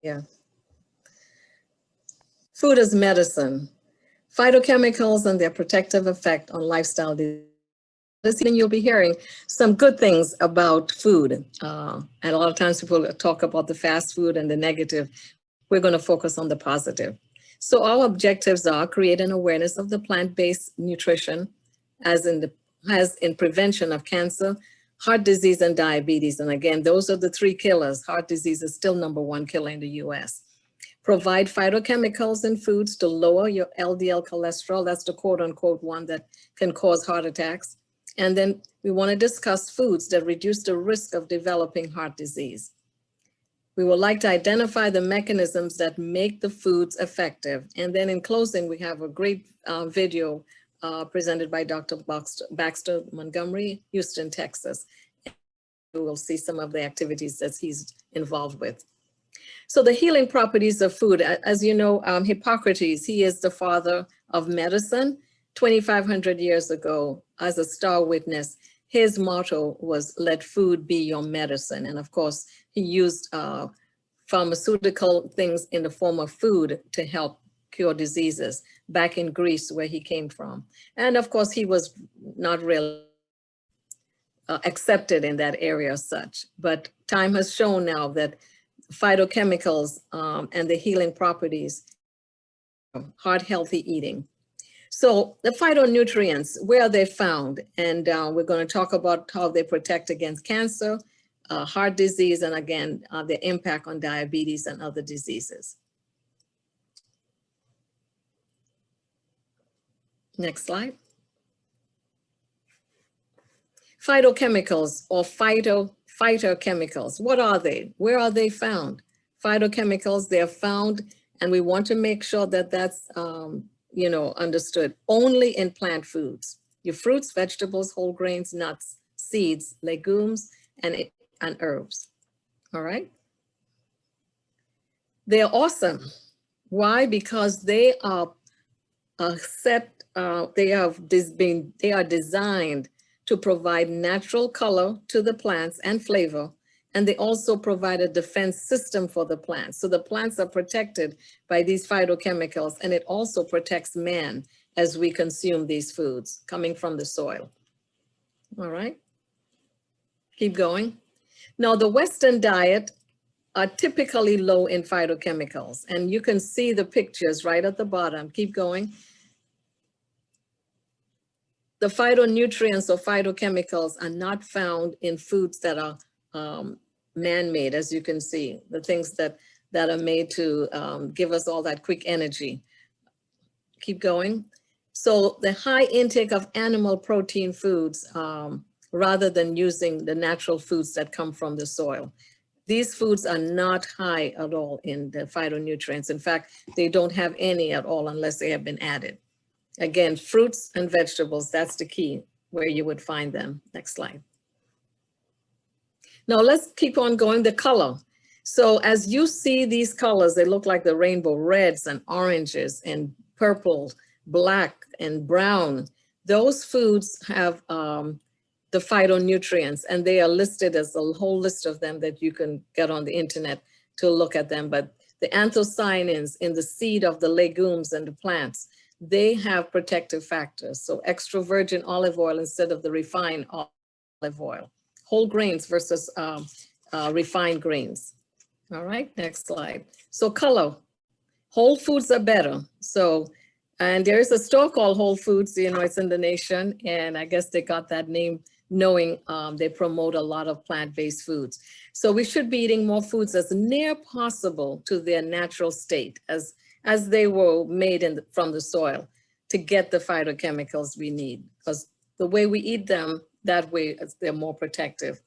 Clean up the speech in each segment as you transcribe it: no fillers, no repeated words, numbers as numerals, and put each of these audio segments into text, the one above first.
Yeah. Food as medicine. Phytochemicals and their protective effect on lifestyle disease. This evening you'll be hearing some good things about food. And a lot of times people talk about the fast food and the negative. We're going to focus on the positive. So our objectives are create an awareness of the plant-based nutrition as in prevention of cancer, heart disease, and diabetes. And again, those are the three killers. Heart disease is still #1 killer in the US. Provide phytochemicals in foods to lower your LDL cholesterol. That's the quote unquote one that can cause heart attacks. And then we want to discuss foods that reduce the risk of developing heart disease. We would like to identify the mechanisms that make the foods effective. And then in closing, we have a great video presented by Dr. Baxter Montgomery, Houston, Texas. And we will see some of the activities that he's involved with. So the healing properties of food, as you know, Hippocrates, he is the father of medicine. 2,500 years ago, as a star witness, his motto was, let food be your medicine. And of course, he used pharmaceutical things in the form of food to help cure diseases back in Greece, where he came from. And of course, he was not really accepted in that area as such. But time has shown now that phytochemicals and the healing properties of heart healthy eating. So the phytonutrients, where are they found? And we're going to talk about how they protect against cancer, heart disease, and again, the impact on diabetes and other diseases. Next slide. Phytochemicals or phytochemicals, what are they? Where are they found? Phytochemicals, they're found, and we want to make sure that that's understood, only in plant foods. Your fruits, vegetables, whole grains, nuts, seeds, legumes, and herbs. All right. They're awesome. Why? Because they are they are designed to provide natural color to the plants and flavor, and they also provide a defense system for the plants. So the plants are protected by these phytochemicals, and it also protects man as we consume these foods coming from the soil. All right, keep going. Now, the Western diet are typically low in phytochemicals, and you can see the pictures right at the bottom. Keep going. The phytonutrients or phytochemicals are not found in foods that are man-made, as you can see, the things that are made to give us all that quick energy. Keep going. So the high intake of animal protein foods rather than using the natural foods that come from the soil. These foods are not high at all in the phytonutrients. In fact, they don't have any at all unless they have been added. Again, fruits and vegetables, that's the key where you would find them. Next slide. Now let's keep on going, the color. So as you see these colors, they look like the rainbow, reds and oranges and purple, black and brown. Those foods have the phytonutrients, and they are listed as a whole list of them that you can get on the internet to look at them. But the anthocyanins in the seed of the legumes and the plants, they have protective factors. So extra virgin olive oil instead of the refined olive oil. Whole grains versus refined grains. All right, next slide. So color, whole foods are better. So, and there is a store called Whole Foods, it's in the nation, and I guess they got that name knowing they promote a lot of plant-based foods. So we should be eating more foods as near possible to their natural state, as they were made from the soil, to get the phytochemicals we need. Because the way we eat them, that way they're more protective.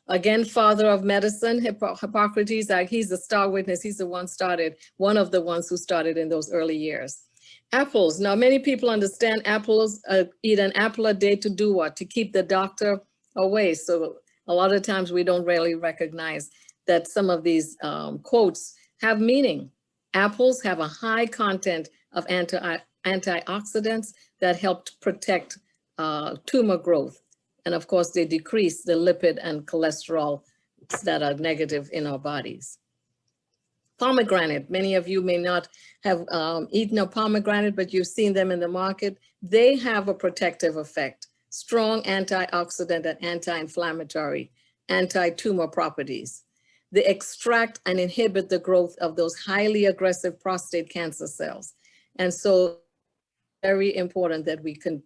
Again, father of medicine, Hippocrates, he's the star witness. He's the one of the ones who started in those early years. Apples. Now, many people understand apples, eat an apple a day to do what? To keep the doctor away. So a lot of times we don't really recognize that some of these quotes have meaning. Apples have a high content of antioxidants that help to protect tumor growth. And of course, they decrease the lipid and cholesterol that are negative in our bodies. Pomegranate, many of you may not have eaten a pomegranate, but you've seen them in the market. They have a protective effect, strong antioxidant and anti-inflammatory, anti-tumor properties. They extract and inhibit the growth of those highly aggressive prostate cancer cells. And so very important that we can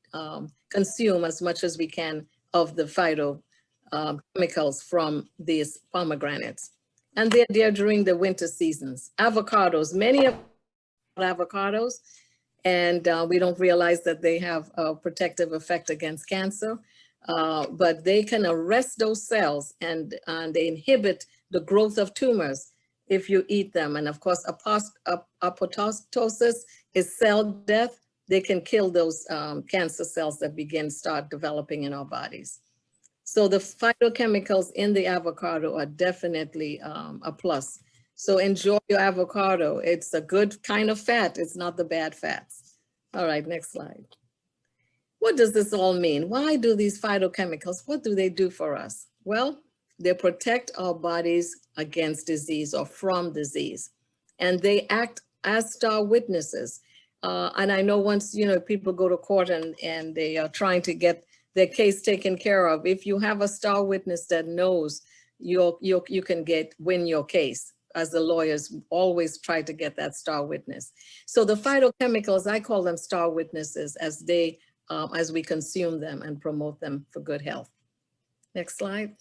consume as much as we can of the phytochemicals from these pomegranates. And they're there during the winter seasons. Avocados, many of avocados, and we don't realize that they have a protective effect against cancer, but they can arrest those cells and they inhibit the growth of tumors if you eat them. And of course, apoptosis is cell death. They can kill those cancer cells that start developing in our bodies. So the phytochemicals in the avocado are definitely a plus. So enjoy your avocado. It's a good kind of fat. It's not the bad fats. All right, next slide. What does this all mean? Why do these phytochemicals, what do they do for us? Well, they protect our bodies against disease or from disease. And they act as star witnesses. And I know once, people go to court and they are trying to get their case taken care of. If you have a star witness that knows, you can win your case, as the lawyers always try to get that star witness. So the phytochemicals, I call them star witnesses as we consume them and promote them for good health. Next slide.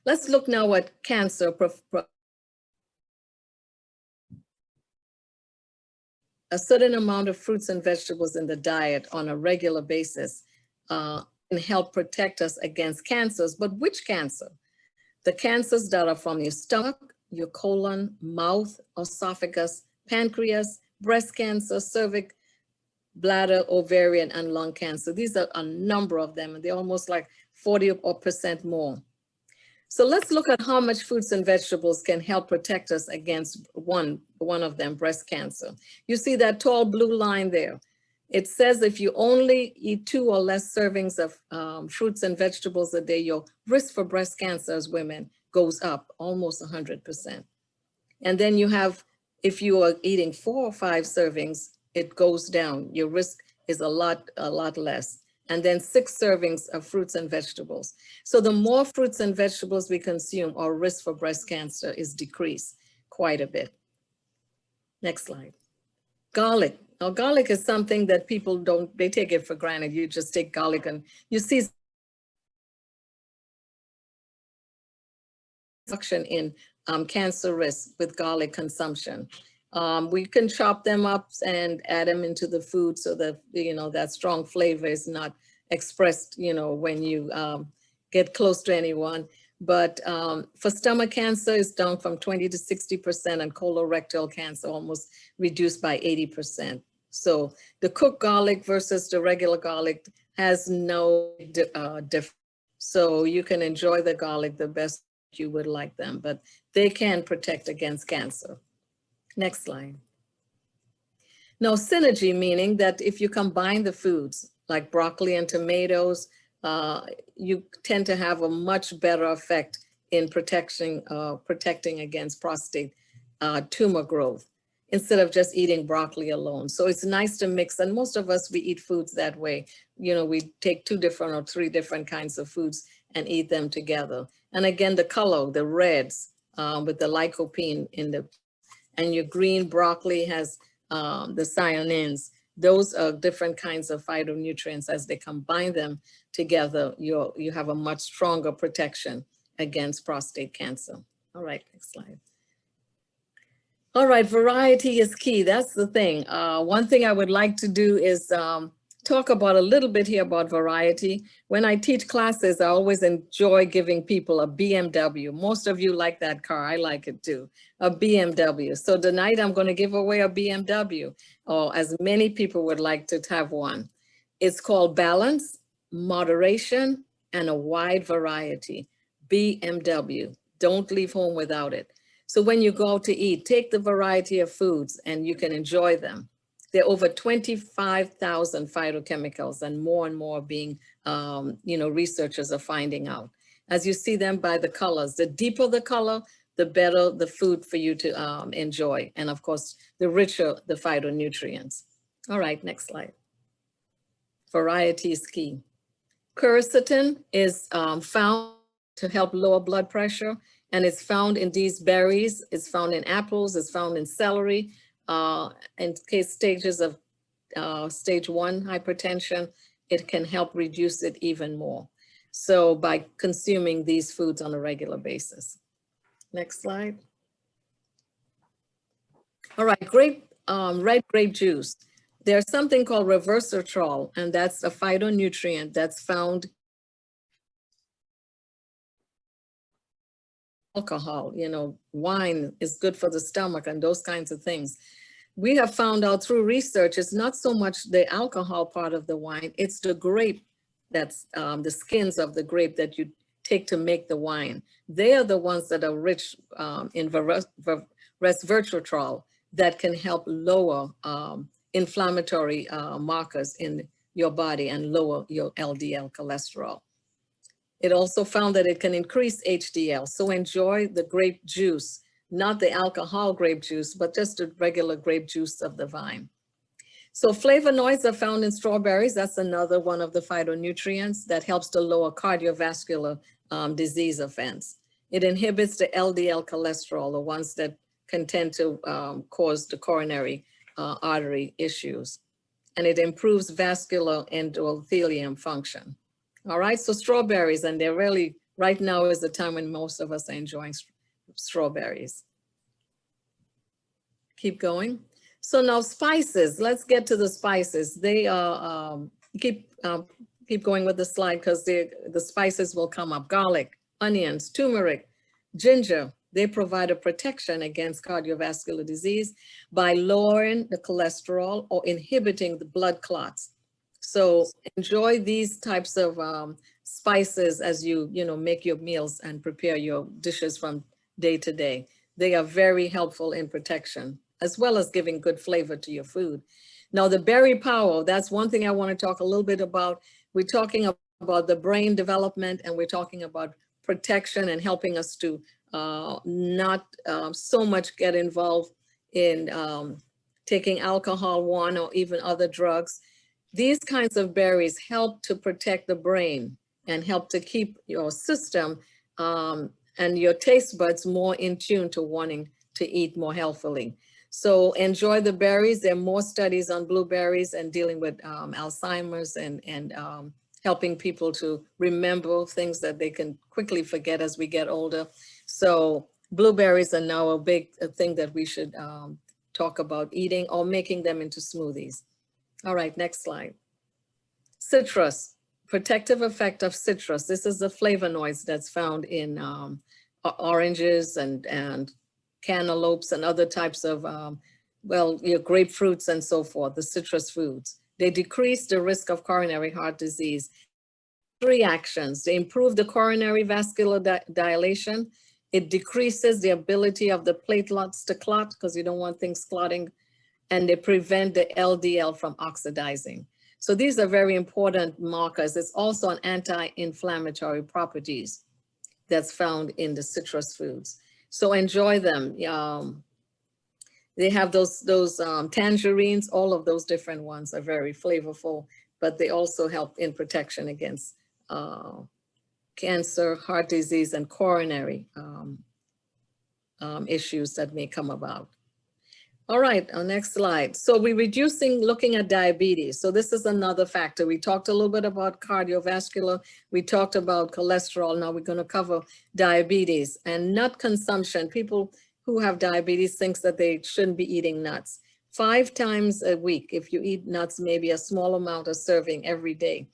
Let's look now at cancer. A certain amount of fruits and vegetables in the diet on a regular basis can help protect us against cancers. But which cancer? The cancers that are from your stomach, your colon, mouth, esophagus, pancreas, breast cancer, cervix, bladder, ovarian, and lung cancer. These are a number of them, and they're almost like 40% more. So let's look at how much fruits and vegetables can help protect us against one of them, breast cancer. You see that tall blue line there. It says if you only eat 2 or less servings of fruits and vegetables a day, your risk for breast cancer as women goes up almost 100%. And then you have, if you are eating 4 or 5 servings, it goes down. Your risk is a lot less. And then 6 servings of fruits and vegetables. So the more fruits and vegetables we consume, our risk for breast cancer is decreased quite a bit. Next slide. Garlic. Now, garlic is something that people they take it for granted. You just take garlic and you see reduction in cancer risk with garlic consumption. We can chop them up and add them into the food so that, that strong flavor is not expressed, when you get close to anyone. But for stomach cancer, it's down from 20 to 60%, and colorectal cancer almost reduced by 80%. So the cooked garlic versus the regular garlic has no difference. So you can enjoy the garlic the best you would like them, but they can protect against cancer. Next slide. Now, synergy, meaning that if you combine the foods like broccoli and tomatoes, you tend to have a much better effect in protecting against prostate tumor growth instead of just eating broccoli alone. So it's nice to mix, and most of us, we eat foods that way. We take 2 different or 3 different kinds of foods and eat them together. And again, the color, the reds with the lycopene and your green broccoli has the cyanins. Those are different kinds of phytonutrients. As they combine them together, you have a much stronger protection against prostate cancer. All right, next slide. All right, variety is key. That's the thing. One thing I would like to do is talk about a little bit here about variety. When I teach classes, I always enjoy giving people a BMW. Most of you like that car. I like it too, a BMW. So tonight I'm going to give away a BMW, or as many people would like to have one. It's called balance, moderation, and a wide variety. BMW. Don't leave home without it. So when you go out to eat, take the variety of foods and you can enjoy them. There are over 25,000 phytochemicals, and more being, researchers are finding out. As you see them by the colors, the deeper the color, the better the food for you to enjoy. And of course, the richer the phytonutrients. All right, next slide. Variety is key. Quercetin is found to help lower blood pressure, and it's found in these berries, it's found in apples, it's found in celery, in case stages of stage 1 hypertension, it can help reduce it even more. So by consuming these foods on a regular basis. Next slide. All right, red grape juice. There's something called resveratrol, and that's a phytonutrient that's found alcohol. You know, wine is good for the stomach and those kinds of things. We have found out through research, it's not so much the alcohol part of the wine, it's the grape, that's the skins of the grape that you take to make the wine. They are the ones that are rich in resveratrol that can help lower inflammatory markers in your body and lower your LDL cholesterol. It also found that it can increase HDL. So enjoy the grape juice, not the alcohol grape juice, but just the regular grape juice of the vine. So flavonoids are found in strawberries. That's another one of the phytonutrients that helps to lower cardiovascular disease events. It inhibits the LDL cholesterol, the ones that can tend to cause the coronary artery issues. And it improves vascular endothelium function. All right, so strawberries, and they're really, right now is the time when most of us are enjoying strawberries. Keep going. So now spices, let's get to the spices. They are, keep going with the slide because the spices will come up. Garlic, onions, turmeric, ginger, they provide a protection against cardiovascular disease by lowering the cholesterol or inhibiting the blood clots. So enjoy these types of spices as you make your meals and prepare your dishes from day to day. They are very helpful in protection, as well as giving good flavor to your food. Now the berry power, that's one thing I want to talk a little bit about. We're talking about the brain development, and we're talking about protection and helping us to not so much get involved in taking alcohol, one, or even other drugs. These kinds of berries help to protect the brain and help to keep your system and your taste buds more in tune to wanting to eat more healthily. So enjoy the berries. There are more studies on blueberries and dealing with Alzheimer's and helping people to remember things that they can quickly forget as we get older. So blueberries are now a big thing that we should talk about eating or making them into smoothies. All right, next slide. Citrus, protective effect of citrus. This is the flavonoids that's found in oranges and cantaloupes and other types of, your grapefruits and so forth, the citrus foods. They decrease the risk of coronary heart disease. 3 actions: they improve the coronary vascular dilation. It decreases the ability of the platelets to clot because you don't want things clotting, and they prevent the LDL from oxidizing. So these are very important markers. It's also an anti-inflammatory properties that's found in the citrus foods. So enjoy them. They have those tangerines, all of those different ones are very flavorful, but they also help in protection against cancer, heart disease, and coronary issues that may come about. All right, our next slide. So we're looking at diabetes. So this is another factor. We talked a little bit about cardiovascular. We talked about cholesterol. Now we're going to cover diabetes and nut consumption. People who have diabetes thinks that they shouldn't be eating nuts. 5 times a week, if you eat nuts, maybe a small amount of serving every day.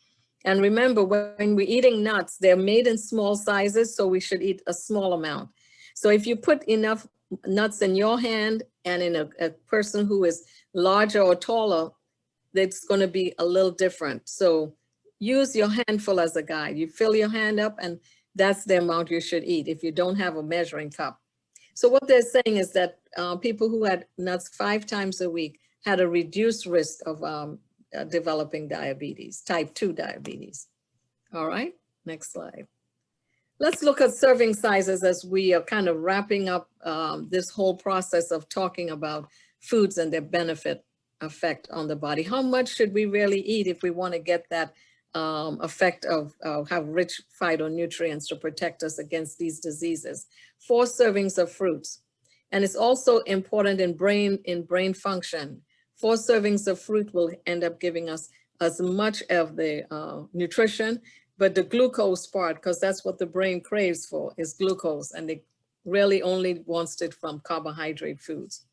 And remember, when we're eating nuts, they're made in small sizes, so we should eat a small amount. So if you put enough nuts in your hand and in a person who is larger or taller, that's going to be a little different. So use your handful as a guide. You fill your hand up and that's the amount you should eat if you don't have a measuring cup. So what they're saying is that people who had nuts 5 times a week had a reduced risk of developing diabetes, type 2 diabetes. All right, next slide. Let's look at serving sizes as we are kind of wrapping up this whole process of talking about foods and their benefit effect on the body. How much should we really eat if we want to get that effect of have rich phytonutrients to protect us against these diseases? 4 servings of fruits. And it's also important in brain function. 4 servings of fruit will end up giving us as much of the nutrition, but the glucose part, because that's what the brain craves for, is glucose, and it really only wants it from carbohydrate foods.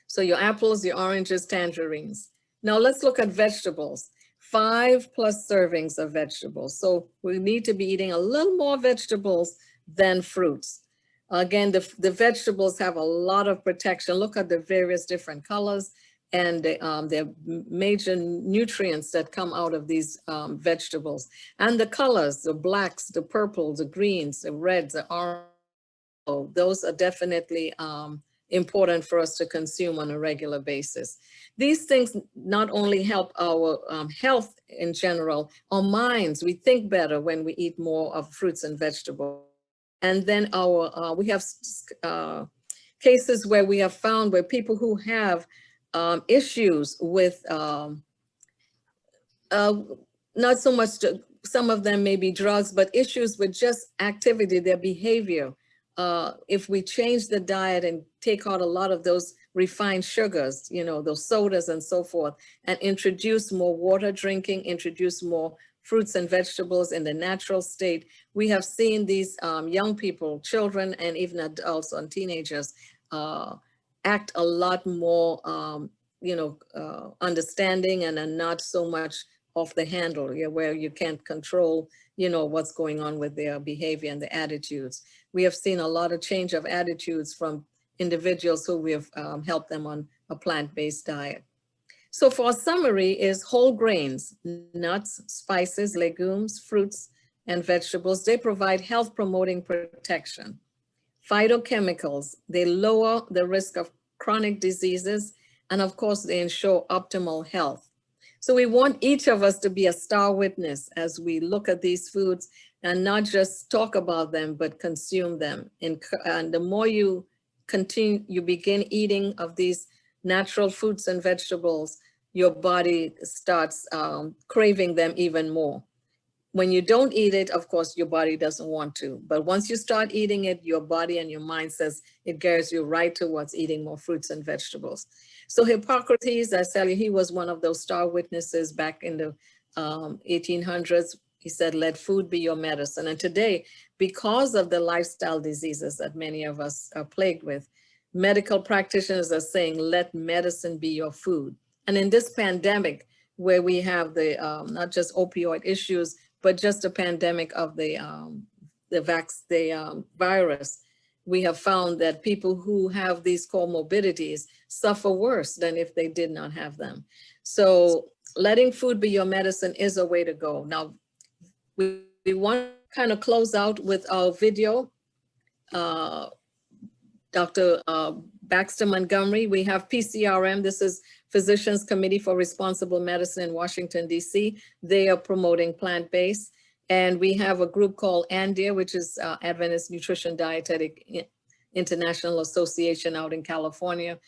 So your apples, your oranges, tangerines. Now let's look at vegetables. 5+ servings of vegetables. So we need to be eating a little more vegetables than fruits. Again, the vegetables have a lot of protection. Look at the various different colors and the major nutrients that come out of these vegetables. And the colors, the blacks, the purples, the greens, the reds, the orange, those are definitely important for us to consume on a regular basis. These things not only help our health in general, our minds, we think better when we eat more of fruits and vegetables. And then we have cases where we have found where people who have issues with not so much, some of them may be drugs, but issues with just activity, their behavior. If we change the diet and take out a lot of those refined sugars, you know, those sodas and so forth, and introduce more water drinking, introduce more fruits and vegetables in the natural state, we have seen these young people, children, and even adults and teenagers act a lot more, understanding and are not so much off the handle, where you can't control, what's going on with their behavior and the attitudes. We have seen a lot of change of attitudes from individuals who we have helped them on a plant-based diet. So for a summary is whole grains, nuts, spices, legumes, fruits, and vegetables. They provide health promoting protection. Phytochemicals, they lower the risk of chronic diseases, and of course they ensure optimal health. So we want each of us to be a star witness as we look at these foods and not just talk about them, but consume them. And the more you begin eating of these natural fruits and vegetables, your body starts craving them even more. When you don't eat it, of course, your body doesn't want to. But once you start eating it, your body and your mind says it gears you right towards eating more fruits and vegetables. So Hippocrates, I tell you, he was one of those star witnesses back in the 1800s. He said, let food be your medicine. And today, because of the lifestyle diseases that many of us are plagued with, medical practitioners are saying, let medicine be your food. And in this pandemic, where we have the not just opioid issues, but just a pandemic of the virus, we have found that people who have these comorbidities suffer worse than if they did not have them. So letting food be your medicine is a way to go. Now, we want to kind of close out with our video. Dr. Baxter Montgomery, we have PCRM. This is Physicians Committee for Responsible Medicine in Washington, D.C. They are promoting plant-based. And we have a group called ANDIA, which is Adventist Nutrition Dietetic International Association out in California,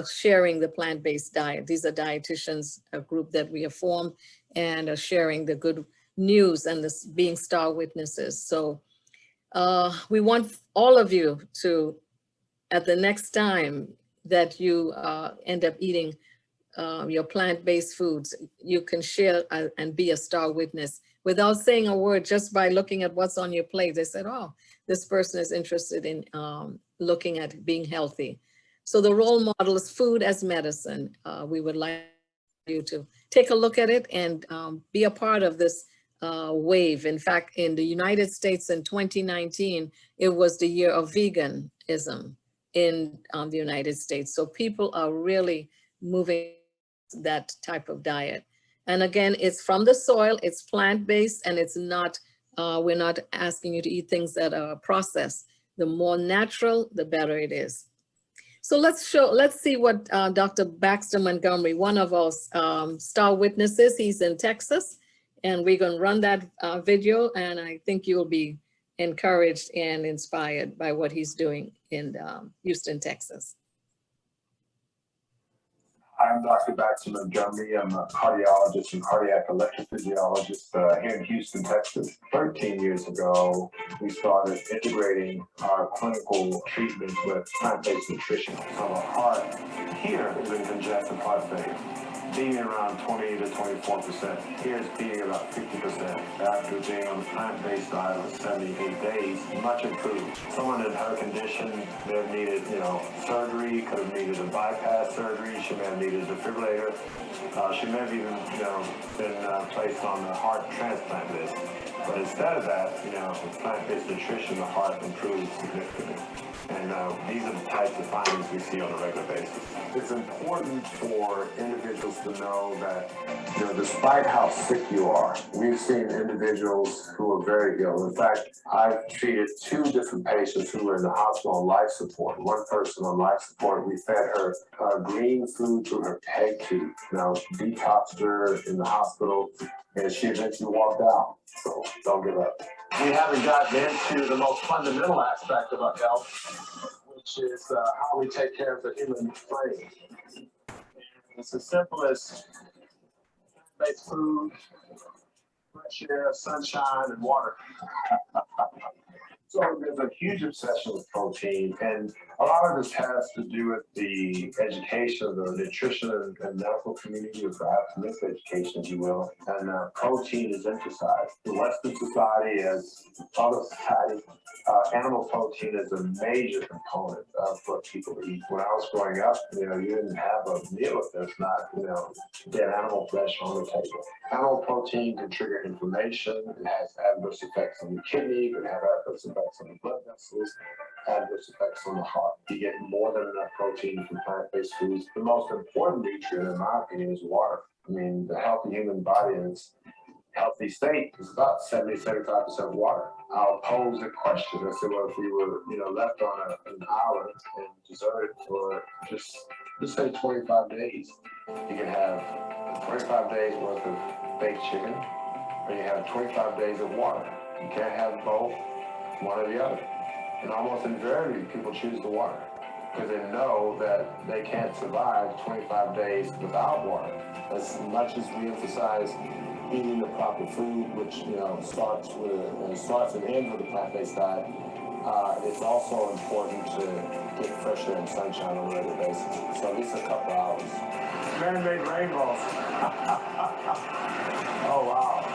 sharing the plant-based diet. These are dietitians, a group that we have formed, and are sharing the good news and this being star witnesses. So we want all of you to, at the next time that you end up eating your plant-based foods, you can share and be a star witness without saying a word, just by looking at what's on your plate. They said, oh, this person is interested in looking at being healthy. So the role model is food as medicine. We would like you to take a look at it and be a part of this wave. In fact, in the United States in 2019, it was the year of veganism in the United States. So people are really moving that type of diet. And again, it's from the soil, it's plant-based, and it's not, we're not asking you to eat things that are processed. The more natural, the better it is. So let's see what Dr. Baxter Montgomery, one of our star witnesses, he's in Texas, and we're gonna run that video, and I think you'll be encouraged and inspired by what he's doing in Houston, Texas. I'm Dr. Baxter Montgomery. I'm a cardiologist and cardiac electrophysiologist here in Houston, Texas. 13 years ago, we started integrating our clinical treatments with plant-based nutrition. So the heart here is in congestive heart failure, beating around 20 to 24%. Here it's beating about 50%. After being on the plant-based side for 78 days, much improved. Someone in her condition may have needed, surgery, could have needed a bypass surgery. She may have needed a defibrillator. She may have even, been placed on the heart transplant list. But instead of that, with plant-based nutrition, the heart improves significantly. And these are the types of findings we see on a regular basis. It's important for individuals to know that, despite how sick you are, we've seen individuals who are very ill. In fact, I've treated 2 different patients who were in the hospital on life support. One person on life support, we fed her green food through her peg tube. Now, detoxed her in the hospital, and she eventually walked out. So don't give up. We haven't gotten into the most fundamental aspect of our health, which is how we take care of the human frame. It's as simple as plant-based food, fresh air, sunshine, and water. So there's a huge obsession with protein, and a lot of this has to do with the education of the nutrition and medical community, or perhaps miseducation, if you will. And protein is emphasized. The Western society, as other societies, animal protein is a major component of what people eat. When I was growing up, you didn't have a meal if there's not, dead animal flesh on the table. Animal protein can trigger inflammation. It has adverse effects on the kidney. It can have adverse effects on the blood vessels, adverse effects on the heart. You get more than enough protein from plant-based foods. The most important nutrient, in my opinion, is water. I mean, the healthy human body in its healthy state is about 70-75% water. I'll pose a question. I said, well, if we were, left on an island and deserted for just say 25 days, you can have 25 days worth of baked chicken, or you have 25 days of water. You can't have both, one or the other. And almost invariably, people choose the water because they know that they can't survive 25 days without water. As much as we emphasize eating the proper food, which starts and ends with a plant-based diet, it's also important to get fresh air and sunshine on a regular basis. So at least a couple hours. Man-made rainbows. Oh wow.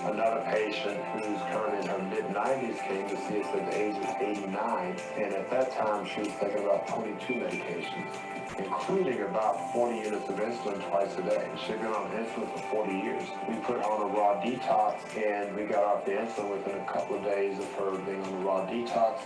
Another patient who's currently in her mid-90s came to see us at the age of 89, and at that time she was taking about 22 medications, including about 40 units of insulin twice a day. She'd been on insulin for 40 years. We put her on a raw detox, and we got off the insulin within a couple of days of her being on the raw detox.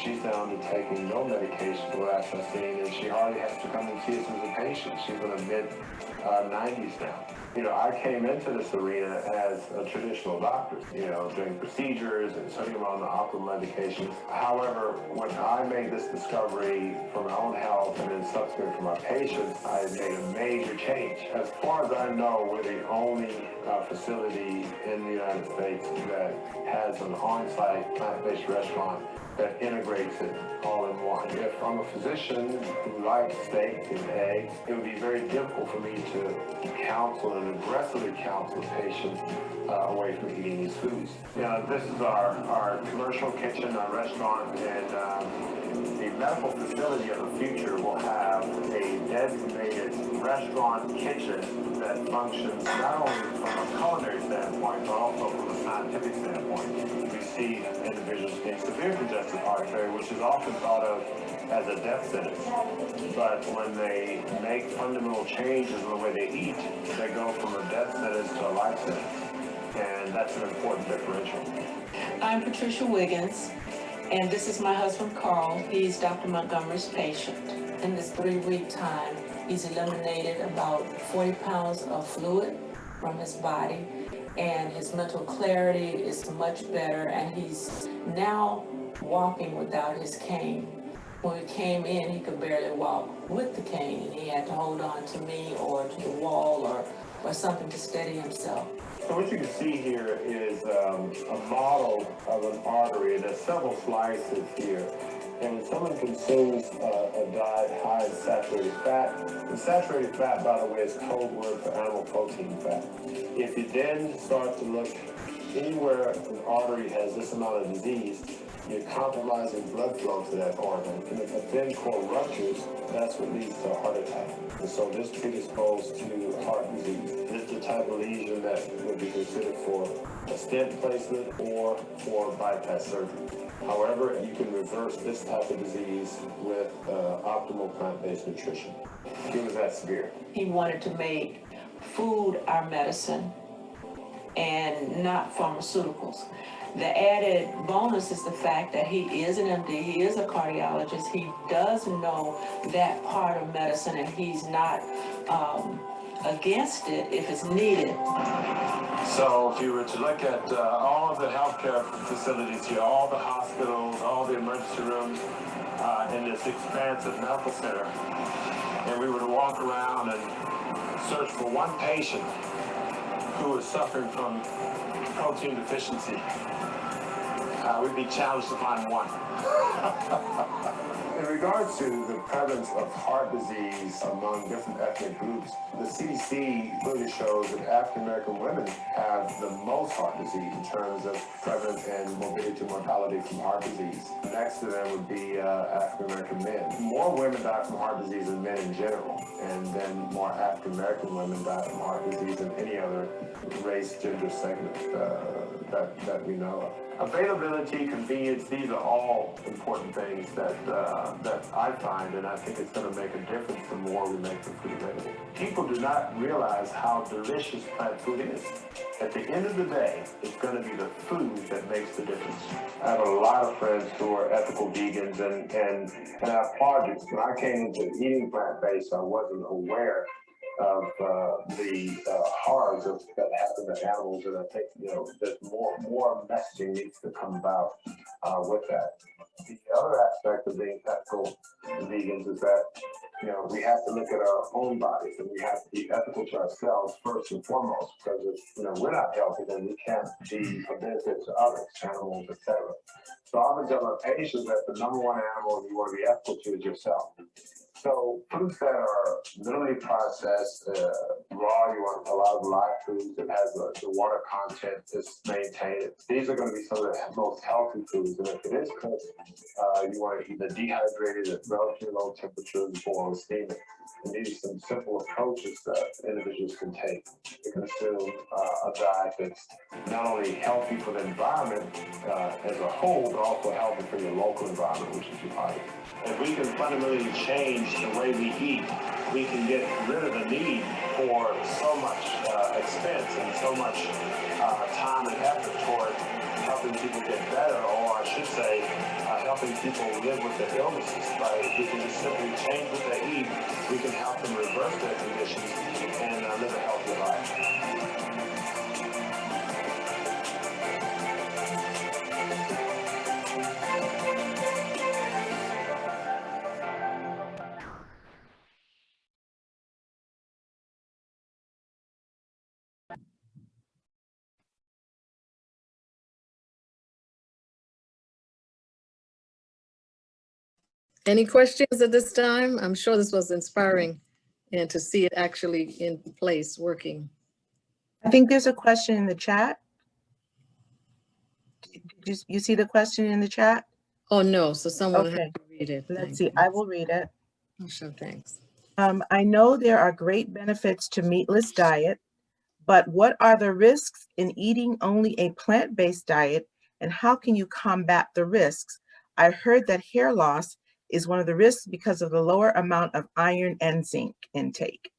She's down to taking no medication for the last I've seen, and she hardly has to come and see us as a patient. She's in her mid-90s now. I came into this arena as a traditional doctor, doing procedures and setting them on the optimal medications. However, when I made this discovery for my own health and then subsequently for my patients, I made a major change. As far as I know, we're the only facility in the United States that has an on-site plant-based restaurant that integrates it all in one. If I'm a physician who likes steak and eggs, it would be very difficult for me to counsel and aggressively counsel patients away from eating these foods. This is our commercial kitchen, our restaurant, and the medical facility of the future will have a designated restaurant kitchen that functions not only from a culinary standpoint, but also from a scientific standpoint. We see individuals getting severe congestive heart failure, which is often thought of as a death sentence. But when they make fundamental changes in the way they eat, they go from a death sentence to a life sentence. And that's an important differential. I'm Patricia Wiggins, and this is my husband, Carl. He's Dr. Montgomery's patient. In this 3-week time, he's eliminated about 40 pounds of fluid from his body, and his mental clarity is much better, and he's now walking without his cane. When we came in, he could barely walk with the cane, and he had to hold on to me or to the wall or or something to steady himself. So what you can see here is a model of an artery. There's several slices here. And when someone consumes a diet high in saturated fat, and saturated fat, by the way, is code word for animal protein fat. If you then start to look anywhere an artery has this amount of disease, you're compromising blood flow to that organ. And if a thin core ruptures, that's what leads to a heart attack. And so this predisposed to heart disease. This is the type of lesion that would be considered for a stent placement or for bypass surgery. However, you can reverse this type of disease with optimal plant-based nutrition. It was that severe. He wanted to make food our medicine and not pharmaceuticals. The added bonus is the fact that he is an MD, he is a cardiologist, he does know that part of medicine, and he's not against it if it's needed. So if you were to look at all of the healthcare facilities here, all the hospitals, all the emergency rooms in this expansive medical center, and we were to walk around and search for one patient who is suffering from protein deficiency, we'd be challenged to find one. In regards to the prevalence of heart disease among different ethnic groups, the CDC clearly shows that African American women have the most heart disease in terms of prevalence and morbidity to mortality from heart disease. Next to them would be African American men. More women die from heart disease than men in general, and then more African American women die from heart disease than any other race, gender segment that we know of. Availability, convenience, these are all important things that I find, and I think it's going to make a difference the more we make the food available. People do not realize how delicious plant food is. At the end of the day, it's going to be the food that makes the difference. I have a lot of friends who are ethical vegans, and I applaud you. When I came into eating plant-based, I wasn't aware of the horrors that happen to animals, and I think that more messaging needs to come about with that. The other aspect of being ethical vegans is that we have to look at our own bodies, and we have to be ethical to ourselves first and foremost, because if we're not healthy, then we can't be a benefit to others, animals, etc. So I've been telling my patients that the number one animal you want to be ethical to is yourself. So foods that are minimally processed, raw, you want a lot of live foods that has the water content is maintained. These are going to be some of the most healthy foods. And if it is cooked, you want to either dehydrate it at relatively low temperatures or steam it. And these are some simple approaches that individuals can take to consume a diet that's not only healthy for the environment as a whole, but also healthy for your local environment, which is your body. If we can fundamentally change the way we eat, we can get rid of the need for so much expense and so much time and effort toward helping people get better, or I should say, helping people live with their illnesses. If we can just simply change what they eat, we can help them reverse their conditions and live a healthier life. Any questions at this time? I'm sure this was inspiring and to see it actually in place working. I think there's a question in the chat. Did you see the question in the chat? Oh, no, so someone Okay. had to read it. Let's see, I will read it. Oh, sure, thanks. I know there are great benefits to meatless diet, but what are the risks in eating only a plant-based diet, and how can you combat the risks? I heard that hair loss is one of the risks because of the lower amount of iron and zinc intake.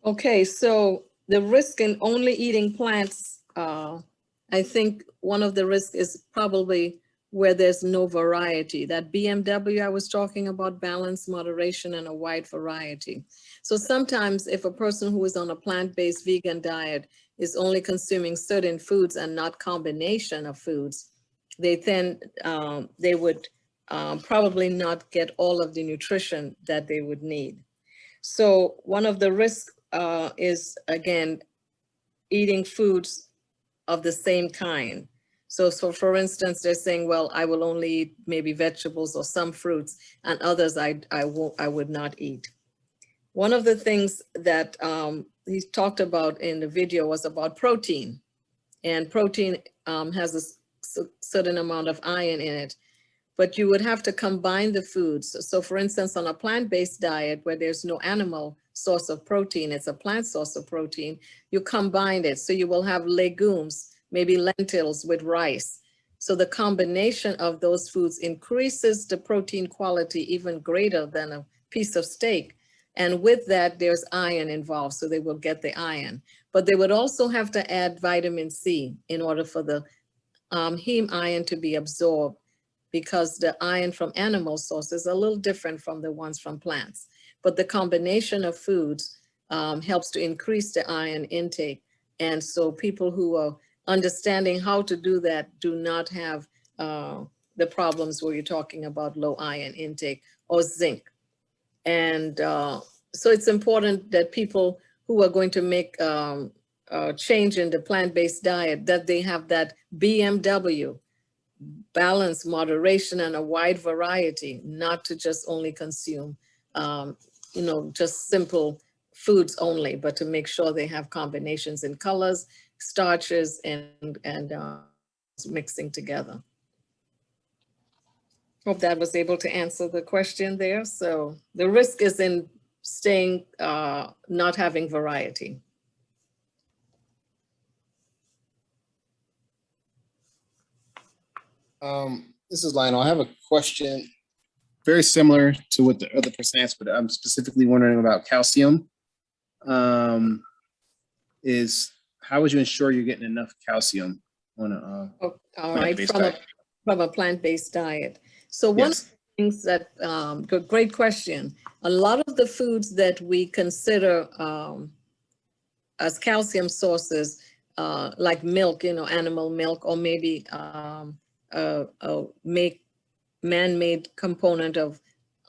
Okay, so the risk in only eating plants, I think one of the risks is probably where there's no variety. That BMW I was talking about, balance, moderation, and a wide variety. So sometimes if a person who is on a plant-based vegan diet is only consuming certain foods and not combination of foods, they would probably not get all of the nutrition that they would need. So one of the risks is, again, eating foods of the same kind. So for instance, they're saying, well, I will only eat maybe vegetables or some fruits, and others I would not eat. One of the things that he talked about in the video was about protein. And protein has a certain amount of iron in it, but you would have to combine the foods. So for instance, on a plant-based diet where there's no animal source of protein, it's a plant source of protein, you combine it. So you will have legumes, maybe lentils with rice. So the combination of those foods increases the protein quality even greater than a piece of steak. And with that, there's iron involved, so they will get the iron. But they would also have to add vitamin C in order for the heme iron to be absorbed, because the iron from animal sources are a little different from the ones from plants. But the combination of foods helps to increase the iron intake. And so people who are understanding how to do that do not have the problems where you're talking about low iron intake or zinc. And so it's important that people who are going to make change in the plant-based diet, that they have that BMW, balance, moderation, and a wide variety, not to just only consume, just simple foods only, but to make sure they have combinations in colors, starches, and mixing together. Hope that was able to answer the question there. So the risk is in staying, not having variety. This is Lionel. I have a question very similar to what the other person asked, but I'm specifically wondering about calcium. Is how would you ensure you're getting enough calcium on a all right, plant-based diet? from a plant-based diet. So one of the things that, great question. A lot of the foods that we consider as calcium sources, like milk, animal milk, or maybe make man-made component of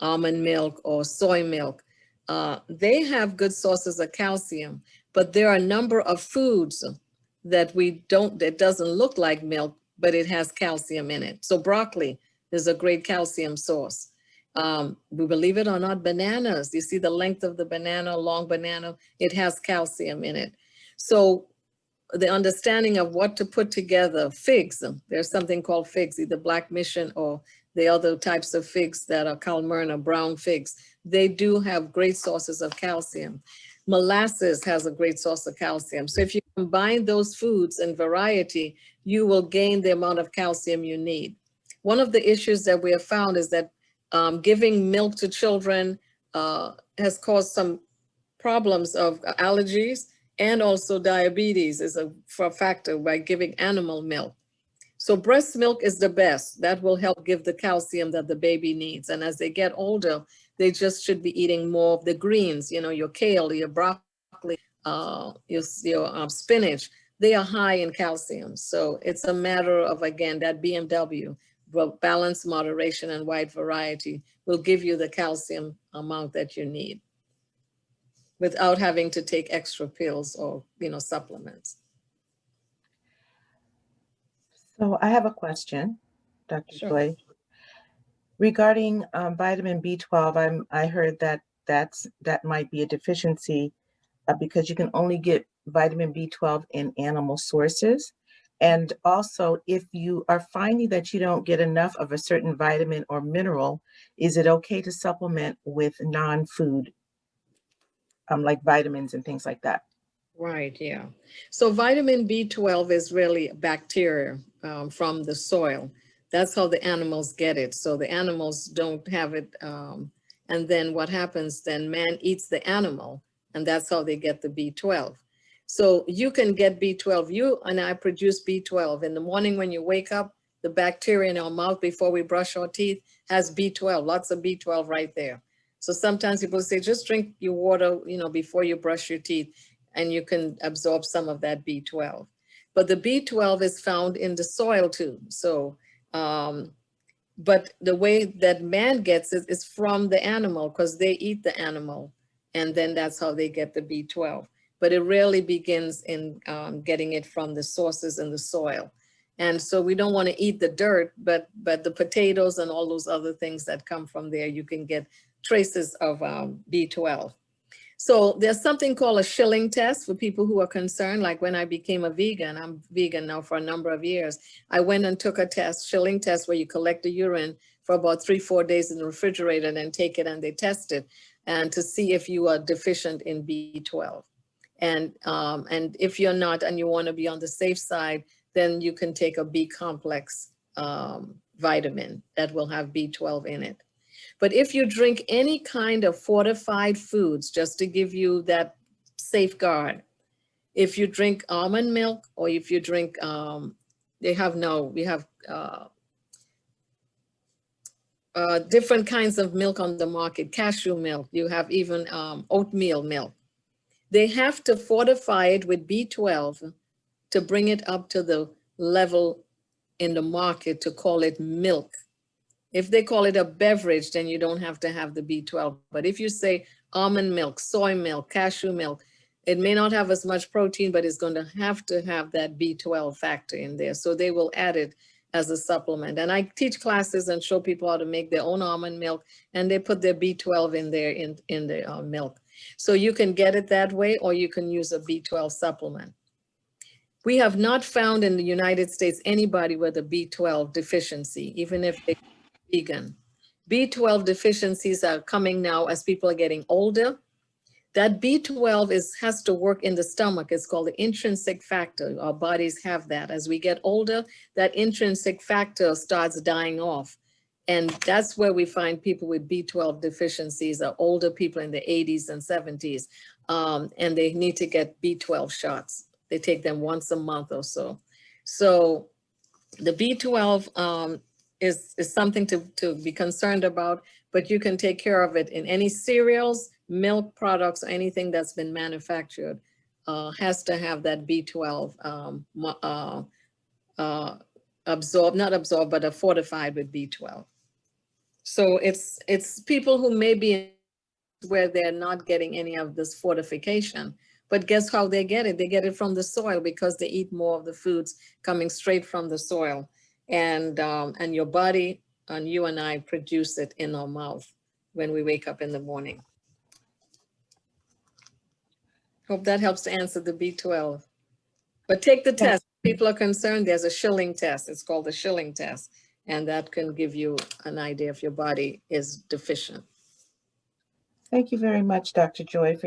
almond milk or soy milk, they have good sources of calcium, but there are a number of foods that that doesn't look like milk, but it has calcium in it. So broccoli is a great calcium source. We believe it or not, bananas, you see the length of the banana, long banana, it has calcium in it. So the understanding of what to put together, figs, there's something called figs, either Black Mission or the other types of figs that are Kalmurna, brown figs. They do have great sources of calcium. Molasses has a great source of calcium. So if you combine those foods in variety, you will gain the amount of calcium you need. One of the issues that we have found is that giving milk to children has caused some problems of allergies, and also diabetes is a factor by giving animal milk. So breast milk is the best. That will help give the calcium that the baby needs. And as they get older, they just should be eating more of the greens, your kale, your broccoli, your spinach. They are high in calcium. So it's a matter of, again, that BMW, balance, moderation, and wide variety will give you the calcium amount that you need without having to take extra pills or, supplements. So I have a question, Dr. Sure. Joy. Regarding vitamin B12, I heard that might be a deficiency because you can only get vitamin B12 in animal sources. And also, if you are finding that you don't get enough of a certain vitamin or mineral, is it okay to supplement with non-food, like vitamins and things like that? Right, yeah. So vitamin B12 is really bacteria from the soil. That's how the animals get it. So the animals don't have it. And then what happens then, man eats the animal, and that's how they get the B12. So you can get B12. You and I produce B12. In the morning when you wake up, the bacteria in our mouth before we brush our teeth has B12, lots of B12 right there. So sometimes people say, just drink your water, before you brush your teeth, and you can absorb some of that B12. But the B12 is found in the soil too. So, but the way that man gets it is from the animal, because they eat the animal. and then that's how they get the B12. But it rarely begins in getting it from the sources in the soil. And so we don't want to eat the dirt, but the potatoes and all those other things that come from there, you can get traces of B12. So there's something called a Schilling test for people who are concerned. Like when I became a vegan, I'm vegan now for a number of years. I went and took a test, Schilling test, where you collect the urine for about 3-4 days in the refrigerator and then take it and they test it and to see if you are deficient in B12. And if you're not and you want to be on the safe side, then you can take a B complex vitamin that will have B12 in it. But if you drink any kind of fortified foods, just to give you that safeguard, if you drink almond milk or if you drink, we have different kinds of milk on the market, cashew milk, you have even oatmeal milk. They have to fortify it with B12 to bring it up to the level in the market to call it milk. If they call it a beverage, then you don't have to have the B12. But if you say almond milk, soy milk, cashew milk, it may not have as much protein, but it's going to have that B12 factor in there. So they will add it as a supplement. And I teach classes and show people how to make their own almond milk, and they put their B12 in there in the milk. So you can get it that way, or you can use a B12 supplement. We have not found in the United States anybody with a B12 deficiency, even if they're vegan. B12 deficiencies are coming now as people are getting older. That B12 has to work in the stomach. It's called the intrinsic factor. Our bodies have that. As we get older, that intrinsic factor starts dying off. And that's where we find people with B12 deficiencies are older people in the 80s and 70s. And they need to get B12 shots. They take them once a month or so. So the B12 is something to be concerned about, but you can take care of it in any cereals, milk products, or anything that's been manufactured has to have that B12 but fortified with B12. So it's people who may be where they're not getting any of this fortification, but guess how they get it? They get it from the soil because they eat more of the foods coming straight from the soil. And your body and you and I produce it in our mouth when we wake up in the morning. Hope that helps to answer the B12. But take the test. People are concerned, there's a Schilling test. It's called the Schilling test. And that can give you an idea if your body is deficient. Thank you very much, Dr. Joy, for